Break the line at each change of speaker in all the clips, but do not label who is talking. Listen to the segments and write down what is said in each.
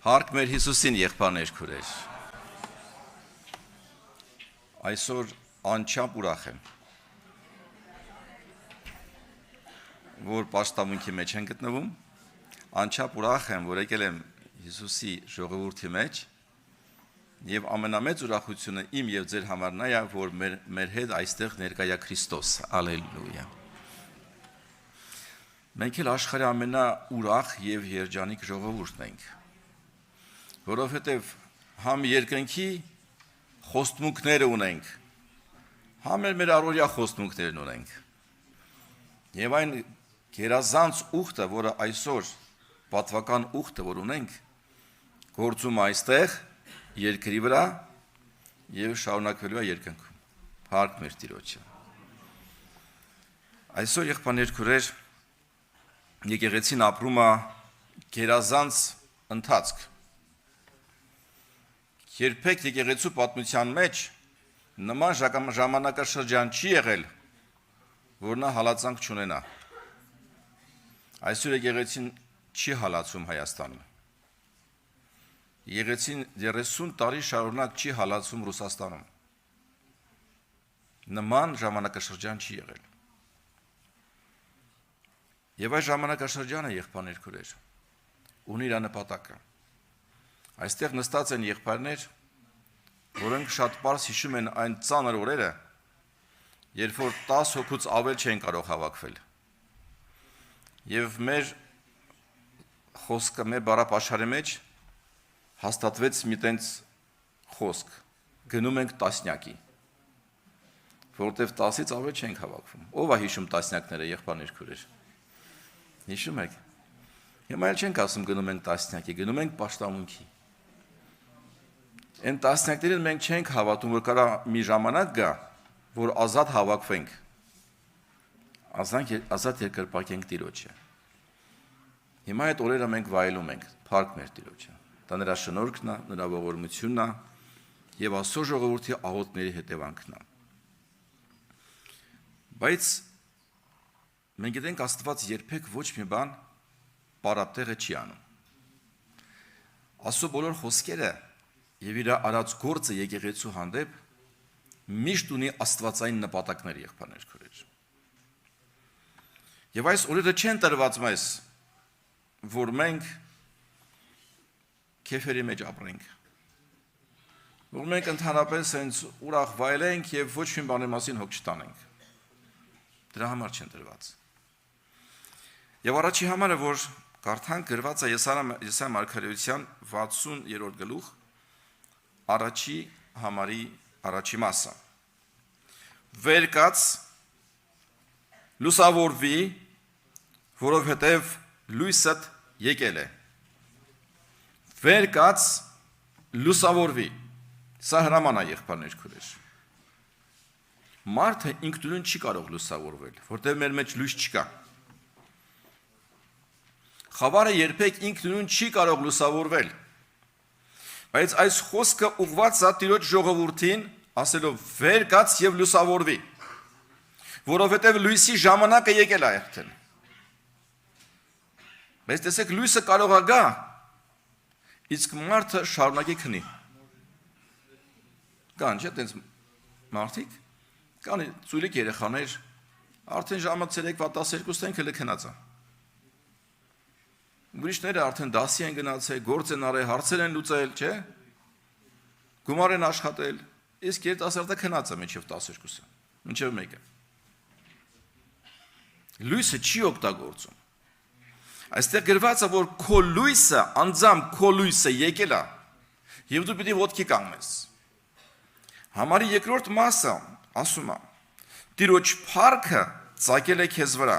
Հարկ մեր Հիսուսին եղբայրներ քուրեր։ Այսօր անչափ ուրախ եմ, որ պաշտամունքի մեջ են գտնվում, անչափ ուրախ եմ, որ եկել եմ Հիսուսի ժողովրդի մեջ, եւ ամենամեծ ուրախությունը իմ եւ ձեր համար նա է, որ մեր հետ այստեղ ներկայ է Քրիստոս։ Ալելույա։ Մենք էլ աշխարհի ամենաուրախ եւ երջանիկ ժողովուրդն ենք, որովհետեւ համ երկնքի խոստմունքները ունենք, համ էլ մեր առօրյա խոստմունքներն ունենք։ Եվ այն գերազանց ուխտը, որը այսօր պատվական ուխտը, որ ունենք, գործում այստեղ երկրի վրա եւ շարունակվելու է երկնքում։ Հարկ մեր Տիրոջը։ Այսօր եղբայրներ քուրեր, եկեղեցին ապրում է գերազանց ընթացք։ Երբեք եկեղեցու պատմության մեջ նման ժամանակաշրջան չի եղել, որ նա հալածանք չունենա։ Այսօր եկեղեցին չի հալածում Հայաստանում։ Եկեղեցին 30 տարի շարունակ չի հալածում Ռուսաստանում։ Նման ժամանակաշրջան չի եղել։ Եվ այս ժամանակաշրջանը եղբայրներ քուրեր ունի իր նպատակը։ Այստեղ նստած են եղբայրներ, որոնք շատ պարզ հիշում են այն ծանր օրերը, երբ որ 10 հոգուց ավել չեն կարող հավաքվել։ Եվ մեր խոսքը, մեր բառապաշարի մեջ հաստատվեց մի տենց խոսք. գնում ենք տասնյակի, որովհետև 10-ից ավել չենք հավաքվում։ Ո՞վ է հիշում տասնյակները, եղբայրներ քուրեր։ Հիշում եք։ Հիմա էլ չենք ասում գնում ենք տասնյակի, գնում ենք պաշտամունքի։ Այն տասնյակներին մենք չենք հավատում, որ կարա մի ժամանակ գա, որ ազատ հավաքվենք, ազատ երկրպագենք Տիրոջը։ Հիմա այդ օրերը մենք վայելում ենք, փառք մեր Տիրոջը։ Դա նրա շնորհքն է, նրա ողորմությունն է եւ Աստծո ժողովրդի աղոթքների հետևանքն է։ Բայց մենք գիտենք Աստված երբեք ոչ մի բան պարապտեղը չի անում։ Աստծո բոլոր խոսքերը եւ իր արած գործը եկեղեցու հանդեպ միշտ ունի աստվածային նպատակներ, եղբայրներ քուրեր։ Եվ այս օրերը չեն տրված մեզ, որ մենք քեֆերի մեջ ապրենք, որ մենք ընդհանրապես հենց ուրախ վայելենք եւ ոչ մի բանի մասին հոգ չտանենք։ Դրա համար չեն տրված։ Եվ առաջի համարը, որ կարդանք, գրված է Եսայիա մարգարեության 60-րդ գլուխ, առաջի համարի առաջի մասը։ Վեր կաց լուսավորվի, որովհետև լույսդ եկել է։ Վեր կաց լուսավորվի։ Սա հրաման է, եղբայրներ քուրեր։ Մարդը ինքնուրույն չի կարող լուսավորվել, որտեղ մեր մեջ լույս չկա։ Խավարը երբեք ինքնուրույն չի կարող լուսավորվել։ Բայց այս խոսքը ուղղված է Տիրոջ ժողովրդին, ասելով վեր կաց եւ լուսավորվի, որովհետեւ լույսի ժամանակը եկել է արդեն։ Բայց տեսեք, լույսը կարող է գա, իսկ մարդը շարունակի քնի։ Կան չէ՞ տենց մարդիկ, կան ծույլիկ երեխաներ, արդեն ժամը 3:12-ին քլը քնած է։ Ուրիշները արդեն դասի են գնացել, գործ են արել, հարցեր են լուծել, չէ՞։ Գումար են աշխատել, իսկ երիտասարդը քնած է մինչև 12-ը, մինչև 1-ը։ Լույսը չի օգտագործում։ Այստեղ գրված է, որ քո լույսը, անձամբ քո լույսը եկել է, եւ դու պիտի ոտքի կանգնես։ Համարի երկրորդ մասը ասում է. Տիրոջ փառքը ծագել է քեզ վրա։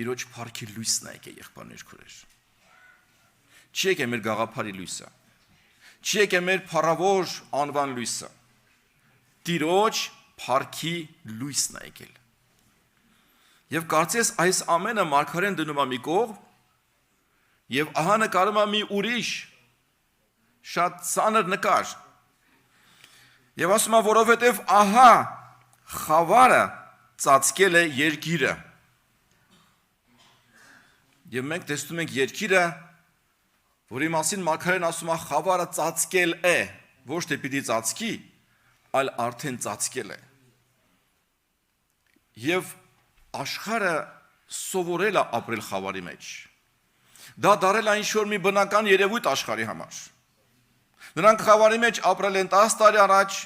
Տիրոջ փառքի լույսն է եկել, եղբայրներ քուրեր։ Չի եկել մեր գաղափարի լույսը։ Չի եկել մեր փառավոր անվան լույսը։ Տիրոջ փառքի լույսն է եկել։ Եվ կարծես այս ամենը մարգարեն դնում է մի կողմ, եւ ահա նկարում է մի ուրիշ շատ ծանր նկար։ Եվ ասում է, որովհետև ահա խավարը ծածկել է երկիրը։ Եվ մենք տեսնում ենք երկիրը, որի մասին մարգարեն ասում է խավարը ծածկել է, ոչ թե պիտի ծածկի, այլ արդեն ծածկել է։ Եվ աշխարհը սովորել է ապրել խավարի մեջ։ Դա դարել է ինչ-որ մի բնական երևույթ աշխարհի համար։ Նրանք խավարի մեջ ապրել են 10 տարի առաջ,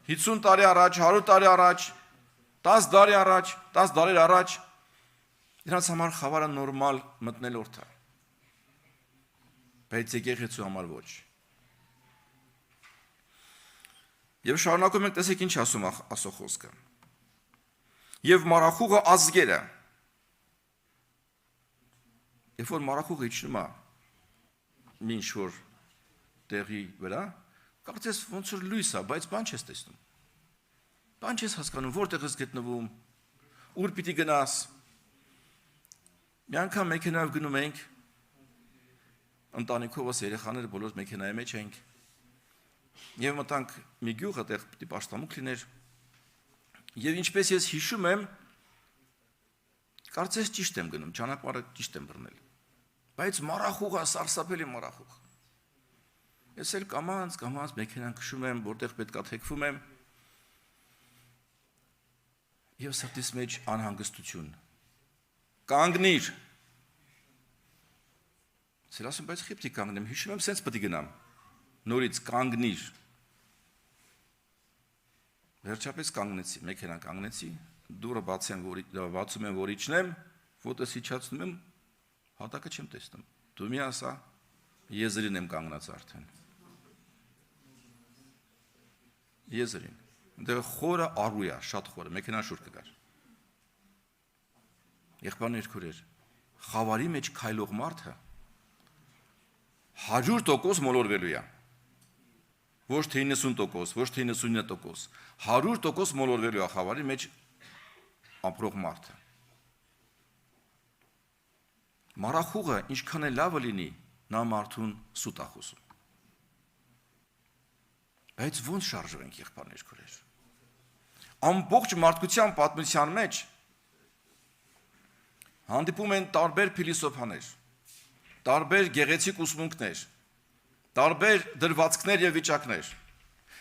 50 տարի առաջ, 100 տարի առաջ, 10 տարի առաջ, 10 դարեր առաջ, նրանց համար խավարը նորմալ մտնելորդ է։ Բայց եկեղեցու համար ոչ։ Եվ շարունակում ենք տեսեք ինչ ասում ասո խոսքը։ Եվ մարախուղը ազգերը։ Երբ որ մարախուղը իջնում է ինչ որ տեղի վրա, կարծես ոնց որ լույս է, բայց բան չես տեսնում։ Բան չես հասկանում, որտեղ ես գտնվում, ուր պիտի գնաս։ Մի անգամ մեքենայով գնում ենք, ընտանիքովս երեխաները բոլոր մեքենայի մեջ ենք, եւ մտանք մի գյուղ, այդտեղ պիտի պաշտամունք լիներ, եւ ինչպես ես հիշում եմ, կարծես ճիշտ եմ գնում, ճանապարհը ճիշտ եմ բռնել, բայց մառախուղը սարսափելի մառախուղ։ Ես էլ կամած մեքենան քշում եմ, որտեղ պետքա թեքվում եմ, եւ սրտիս մեջ անհանգստություն։ Կանգնիր։ Ես ասում, բայց խիպտի կանգնեմ, հիշում եմ, սենց պետք է գնամ։ Նորից կանգնիր։ Վերջապես կանգնեցի, մեքենան կանգնեցի, դուռը բացում եմ, որ իջնեմ, ոտս իջացնում եմ, հատակը չեմ տեսնում։ Դու մի ասա, եզրին եմ կանգնած արդեն։ Եզրին։ Դեռ խորը առու է, շատ խորը, մեքենան շուր կգար։ Եղբայրներ քուրեր, խավարի մեջ քայլող մարդը 100% մոլորվելու է։ Ոչ թե 90%, ոչ թե 99%, 100% մոլորվելու է խավարի մեջ ապրող մարդը։ Մառախուղը ինչքան է լավը լինի, նա մարդուն սուտ է խոսում։ Բայց ոնց շարժվենք եղբայրներ քուրեր։ Ամբողջ մարդկության պատմության մեջ հանդիպում են տարբեր փիլիսոփաներ, տարբեր գեղեցիկ ուսմունքներ, տարբեր դրվածքներ եւ վիճակներ։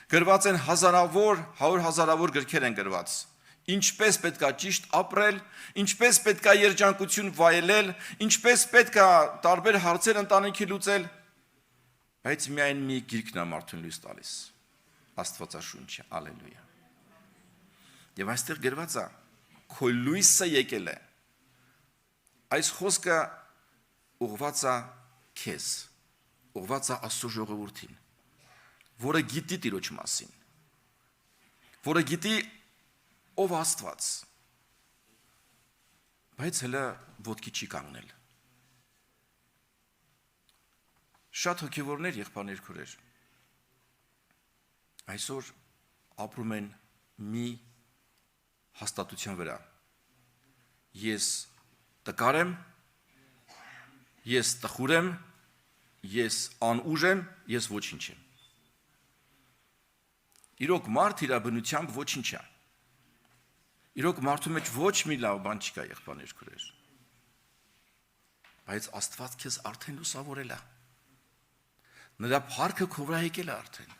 Գրված են հազարավոր, 100 հազարավոր գրքեր են գրված։ Ինչպես պետքա ճիշտ ապրել, ինչպես պետքա երջանկություն վայելել, ինչպես պետքա տարբեր հարցեր ընտանիքի լուծել, բայց միայն մի գիրքն է մարդուն լույս տալիս։ Աստվածաշունչը, ալելույա։ Եվ այստեղ գրված է, քո լույսը եկել է։ Այս խոսքը ուղղված է քեզ, ուղղված է Աստծո ժողովրդին, որը գիտի Տիրոջ մասին, որը գիտի ով Աստված, բայց հələ ոտքի չի կանգնել։ Շատ հոգևորներ, եղբայրներ քուրեր, այսօր ապրում են մի հաստատության վրա։ Ես տկար եմ, ես տխուր եմ, ես անուժ եմ, ես ոչինչ եմ։ Իրոք մարդ իր բնությամբ ոչինչ է։ Իրոք մարդու մեջ ոչ մի լավ բան չկա, եղբայրներ քուրեր։ Բայց Աստված քեզ արդեն լուսավորել է։ Նրա փառքը քո վրա եկել է արդեն։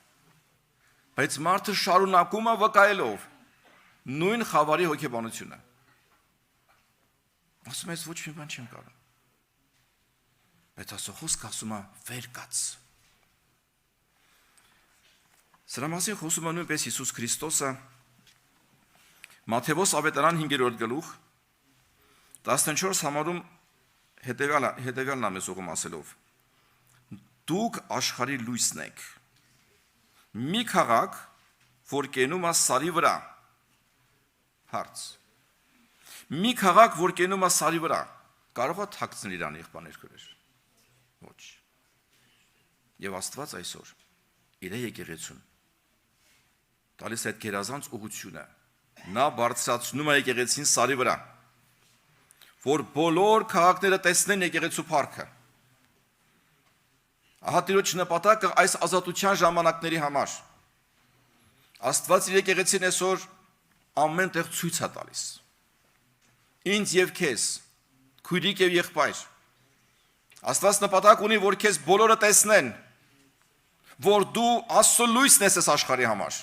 Բայց մարդը շարունակում է վկայելով նույն խավարի հոգեբանությունը։ Ասում ես ոչ մի բան չեմ կարող։ Բայց Աստծո խոսքը ասում է վեր կաց։ Սրա մասին խոսում է նույնպես Հիսուս Քրիստոսը Մատթեոս ավետարան 5-րդ գլուխ 14 համարում հետևյալն է մեզ ուղում ասելով. Դուք աշխարհի լույսն եք։ Մի քաղաք, որ կենում է սարի վրա։ Հարց. Մի քաղաք, որ կենում է սարի վրա, կարող է թաքցնել իրան, եղբայրներ քուրեր։ Ոչ։ Եվ Աստված այսօր իր եկեղեցուն տալիս այդ գերազանց ուղղությունը։ Նա բարձրացնում է եկեղեցին սարի վրա, որ բոլոր քաղաքները տեսնեն եկեղեցու փառքը։ Ահա Տիրոջ նպատակը այս ազատության ժամանակների համար։ Աստված իր եկեղեցին այսօր ամեն տեղ ցույց է տալիս։ Ինձ եւ քեզ, քույրիկ եւ եղբայր, Աստված նպատակ ունի, որ քեզ բոլորը տեսնեն, որ դու Աստծո լույսն ես այս աշխարհի համար։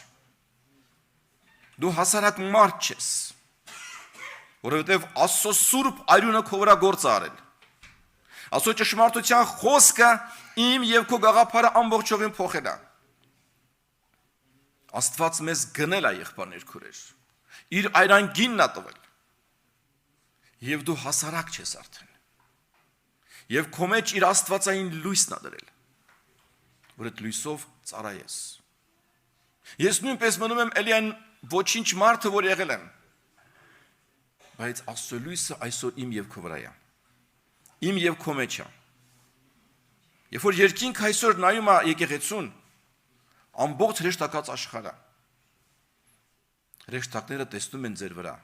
Դու հասարակ մարդ չես, որովհետև Աստծո սուրբ արյունը քո վրա գործ է արել։ Աստծո ճշմարտության խոսքը իմ եւ քո գաղափարը ամբողջովին փոխել է։ Աստված մեզ գնել է, եղբայրներ քուրեր, իր այրանգինն է տվել։ Եվ դու հասարակ չես արդեն։ Եվ քո մեջ իր աստվածային լույսն է դրել, որ այդ լույսով ծառայես։ Ես նույնպես մնում եմ էլի այն ոչինչ մարդը, որ եղել եմ, բայց Աստծո լույսը այսօր իմ եւ քո վրա է, իմ եւ քո մեջ է։ Երբ որ երկինք այսօր նայում է եկեղեցուն, ամբողջ հրեշտակած աշխարհը, հրեշտակները տեսնում են ձեր վրա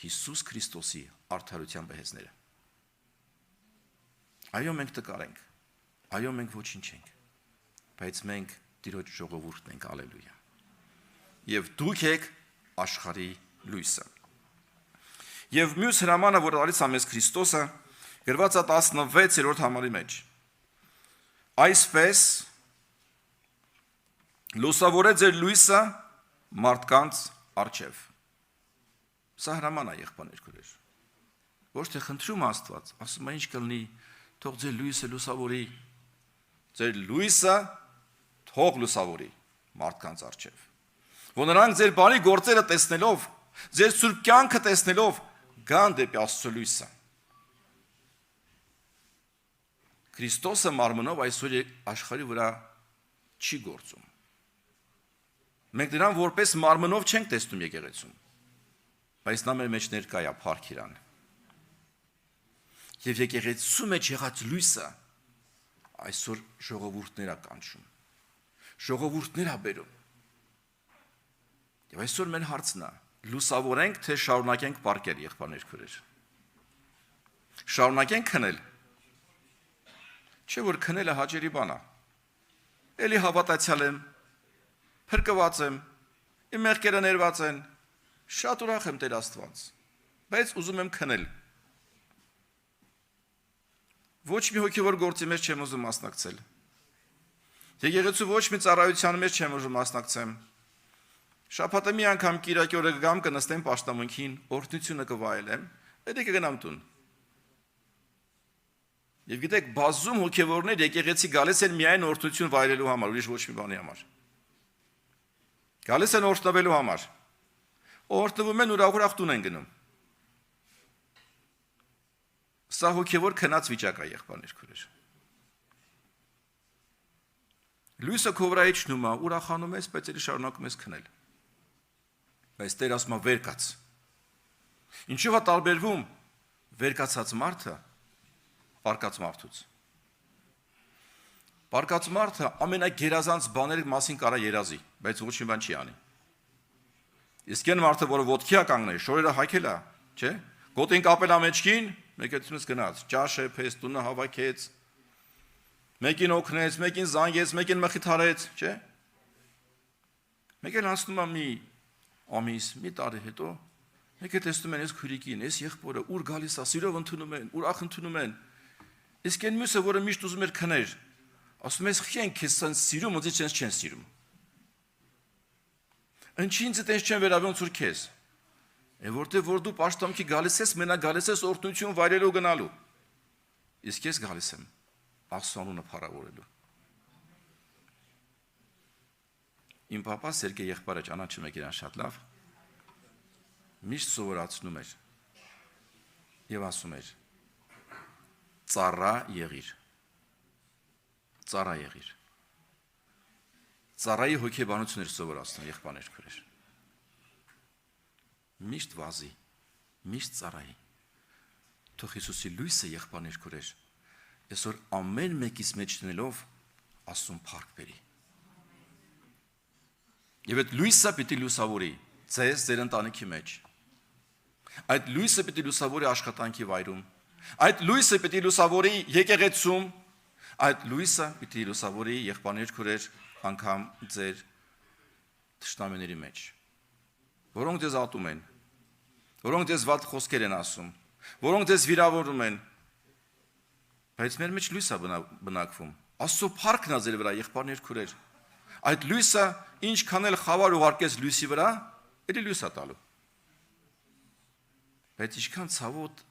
Հիսուս Քրիստոսի արդարության բեհեզները։ Այո, մենք տկար ենք, այո, մենք ոչինչ ենք, բայց մենք Տիրոջ ժողովուրդն ենք, ալելույա։ Եվ դուք եք աշխարհի լույսը։ Եվ մյուս հրամանը, որ տալիս է մեզ Քրիստոսը, գրված է 16-րդ համարի մեջ։ Այսպես լուսավորե ձեր լույսը մարդկանց առջև։ Սա հրաման է, եղբայրներ քուրեր։ Ոչ թե խնդրում Աստված, ասում է ինչ կլինի, թող ձեր լույսը լուսավորի, ձեր լույսը թող լուսավորի մարդկանց առջև, որ նրանք ձեր բարի գործերը տեսնելով, ձեր սուրբ կյանքը տեսնելով գան դեպի Աստծո լույսը։ Քրիստոսը մարմնով այսօր աշխարհի վրա չի գործում։ Մենք նրան որպես մարմնով չենք տեսնում եկեղեցում, բայց նա մեր մեջ ներկա է, փառք իրան։ Եվ եկեղեցու մեջ եղած լույսը այսօր ժողովուրդներ է կանչում, ժողովուրդներ է բերում։ Եվ այսօր մեր հարցն է, լուսավորենք, թե շարունակենք պարկել, եղբայրներ քուրեր։ Շարունակենք քնել։ Չէ՞ որ քնելը հաճելի բան է։ Էլի հավատացյալ եմ, փրկված եմ, իմ մեղքերը ներված են, շատ ուրախ եմ Տեր Աստված, բայց ուզում եմ քնել։ Ոչ մի հոգևոր գործի մեջ չեմ ուզում մասնակցել։ Եկեղեցու ոչ մի ծառայության մեջ չեմ ուզում մասնակցեմ։ Շաբաթը մի անգամ կիրակի օրը կգամ, կնստեմ պաշտամունքին, օրհնությունը կվայելեմ, հետո կգնամ տուն։ Եվ գիտեք, բազում հոգևորներ եկեղեցի գալիս են միայն օրհնություն վայելելու համար, ուրիշ ոչ մի բանի համար։ Գալիս են օրհնվելու համար։ Օրհնվում են ուրախ տուն են գնում։ Սա հոգևոր քնած վիճակ է, եղբայրներ քուրեր։ Լույսը քո վրա իջնում է, ուրախանում ես, բայց էլի շարունակում ես քնել։ Բայց Տեր ասում է վեր կաց։ Ինչու՞վ է տարբերվում վեր կացած մարդը պարկած մարդուց։ Պարկած մարդը ամենագերազանց բաների մասին կարա երազի, բայց ոչ մի բան չի անի։ Իսկ այն մարդը, որը ոտքի է կանգնել, շորերը հագել է, չէ՞, գոտին կապել է մեջքին, մեկից գնաց, ճաշ է պես, տունը հավաքեց, մեկին օգնեց, մեկին զանգեց, մեկին մխիթարեց, չէ՞։ Մեկին անցնում է մի ամիս, մի տարի հետո, մեկը տեսնում են այս քուրիկին, այս եղբորը, ուր գալիս է, սիրով ընդունում են, ուրախ ընդունում են։ Իսկ այն մյուսը, որը միշտ ուզում էր քնել, ասում ես խի են քեզ սիրում, ոնց է չեն սիրում։ Ինչի ինձ այդպես չեն վերաբերում ցույց քեզ։ Որտեղ որ դու պաշտամքի գալիս ես, մենակ գալիս ես օրհնություն վայելելու գնալու։ Իսկ ես գալիս եմ Աստծո փառավորելու։ Իմ papa Սերգեյ եղբայրը ճանաչում եք իրան շատ լավ։ Միշտ սովորացնում էր եւ ասում էր. ծառա եղիր։ Ծառա եղիր։ Ծառայի հոգեբանություններ սովորացնում եղբայրներ քուրեր։ Միշտ վազի, միշտ ծառայի։ Թող Հիսուսի լույսը եղբայրներ քուրեր, այսօր ամեն մեկից մեջ դնելով Աստծուն փառք բերի։ Եվ այդ լույսը պիտի լուսավորի ձեզ ձեր ընտանիքի մեջ։ Այդ լույսը պիտի լուսավորի աշխատանքի վայրում։ Այդ լույսը պիտի լուսավորի եկեղեցում։ Այդ լույսը պիտի լուսավորի եղբայրներ քուրեր անգամ ձեր թշնամիների մեջ, որոնք ձեզ ատում են, որոնք ձեզ վատ խոսքեր են ասում, որոնք ձեզ վիրավորում են, Բայց մեր մեջ լույս է բնակվում։ Աստծո փառքն է ձեր վրա, եղբայրներ, քուրեր։ Այդ լույսը ինչքան էլ խավար ուղարկես լույսի վրա, էլի լույս է տալու։ Բայց ինչքան ցավոտ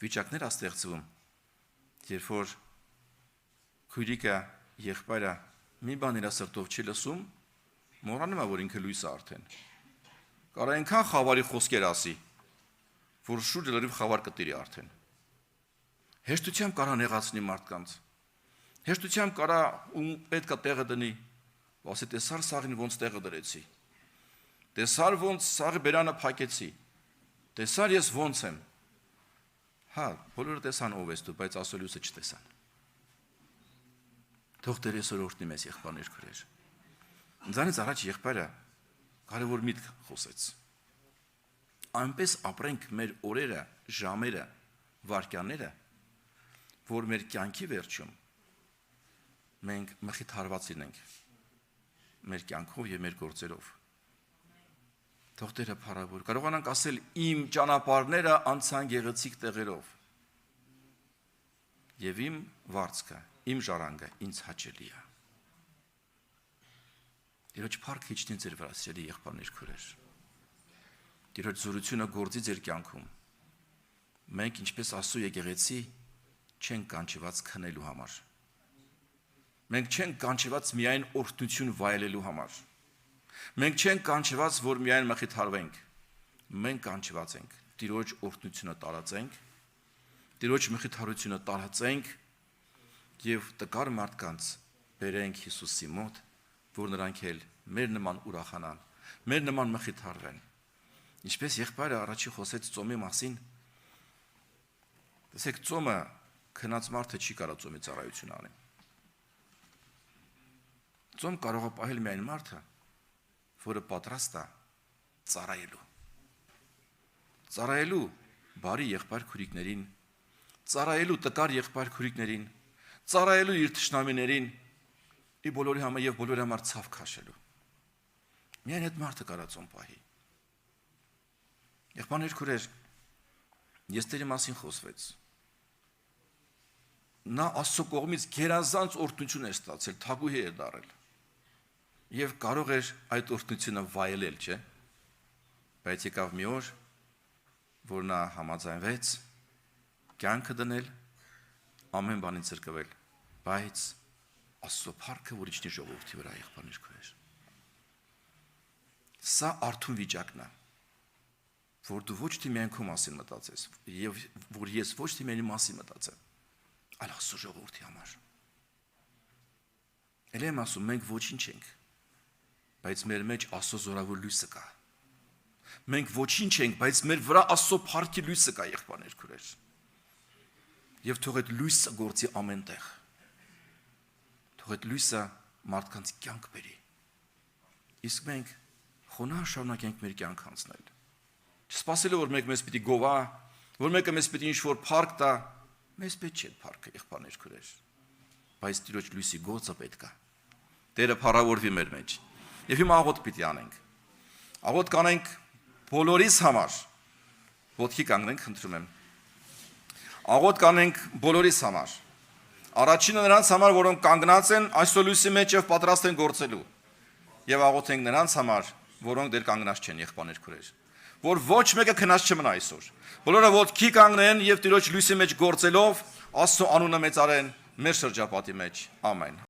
վիճակներ է ստեղծվում, երբ որ քույրիկը, եղբայրը մի բան իր սրտով չի լսում, մոռանում է, որ ինքը լույս է արդեն։ Կարա այնքան խավարի խոսքեր ասի, որ շուրջը լրիվ խավար կտիրի արդեն։ Հեշտությամբ կարա նեղացնի մարդկանց։ Հեշտությամբ կարա ում պետք է տեղը դնի, ասի տեսար սաղին ոնց տեղը դրեցի։ Տեսար ոնց սաղի բերանը փակեցի։ Տեսար ես ոնց եմ։ Հա, բոլորը տեսան ով ես դու, բայց Աստծո լույսը չտեսան։ Թող Տեր այսօր օրհնի մեզ, եղբայրներ, քույրեր։ Ինձանից առաջ եղբայրը կարևոր միտք խոսեց։ Այնպես ապրենք մեր օրերը, ժամերը, վայրկյանները, որ մեր կյանքի վերջում մենք մխիթարված լինենք մեր կյանքով եւ մեր գործերով։ Թող Տերը փառավոր։ Կարողանանք ասել իմ ճանապարհները անցան գեղեցիկ տեղերով։ Եվ իմ վարձքը, իմ ժառանգը ինձ հաճելի է։ Տիրոջ փառքը իջնի ձեր վրա, սիրելի եղբայրներ, քույրեր։ Տիրոջ զորությունը գործի ձեր կյանքում։ Մենք ինչպես Աստծո եկեղեցի չենք կանչված քնելու համար։ Մենք չենք կանչված միայն օրհնություն վայելելու համար։ Մենք չենք կանչված, որ միայն մխիթարվենք։ Մենք կանչված ենք Տիրոջ օրհնությունը տարածենք, Տիրոջ մխիթարությունը տարածենք եւ տկար մարդկանց բերենք Հիսուսի մոտ, որ նրանք էլ մեր նման ուրախանան, մեր նման մխիթարվեն։ Ինչպես եղբայրը առաջի խոսեց ծոմի մասին, տեսեք, ծոմը քնած մարդը չի կարող ծոմի ծառայություն անել։ Ծոմ կարող է պահել միայն մարդը, որը պատրաստ է ծառայելու։ Ծառայելու բարի եղբայր քուրիկներին, ծառայելու տկար եղբայր քուրիկներին, ծառայելու իր թշնամիներին, ի բոլորի համար եւ բոլորի համար ցավ քաշելու։ Միայն այդ մարդը կարող ծոմ պահի։ Եղբայրներ, քուրեր, ես Տերի մասին խոսվեց։ Նա Աստծո կողմից գերազանց օրհնություն է ստացել, թագուհի է դարել։ Եվ կարող էր այդ օրհնությունը վայելել, չէ՞։ Բայց եկավ մի օր, որ նա համաձայնվեց կյանքը դնել, ամեն բանից զրկվել, բայց Աստծո փառքը, որ իջնի ժողովրդի վրա, եղբայրներ, քույրեր։ Սա արթուն վիճակն է, որ դու ոչ թե միայն քո մասին մտածես, եւ որ ես ոչ թե միայն մասին մտածեմ, այլ Աստծո ժողովրդի համար։ Էլ եմ ասում, մենք ոչինչ ենք, բայց մեր մեջ Աստծո զորավոր լույսը կա։ Մենք ոչինչ ենք, բայց մեր վրա Աստծո փառքի լույսը կա, եղբայրներ, քույրեր։ Եվ թող այդ լույսը գործի ամենտեղ։ Թող այդ լույսը մարդկանց կյանք բերի։ Իսկ մենք խոնարհ շարունակենք մեր կյանք անցնել։ Չսպասելով, որ մեկ մեզ պիտի գովա, որ մեկը մեզ պիտի ինչ-որ փառք տա, մեզ պետք չէ փառքը, եղբայրներ, քույրեր։ Բայց Տիրոջ լույսի գործը պետք է։ Տերը փառավորվի մեր մեջ։ Եվ հիմա աղոթք պիտի անենք։ Աղոթք կանենք բոլորիս համար։ Ոտքի կանգնենք, խնդրում եմ։ Աղոթք կանենք բոլորիս համար։ Առաջինը նրանց համար, որոնք կանգնած են այսօր լույսի մեջ եւ պատրաստ են գործելու։ Եվ աղոթենք նրանց համար, որոնք դեռ կանգնած չեն, եղբայրներ, քույրեր, որ ոչ մեկը քնած չմնա այսօր։ Բոլորը ոտքի կանգնեն եւ Տիրոջ լույսի մեջ գործելով Աստծո անունը մեծարեն մեր շրջապատի մեջ։ Ամեն։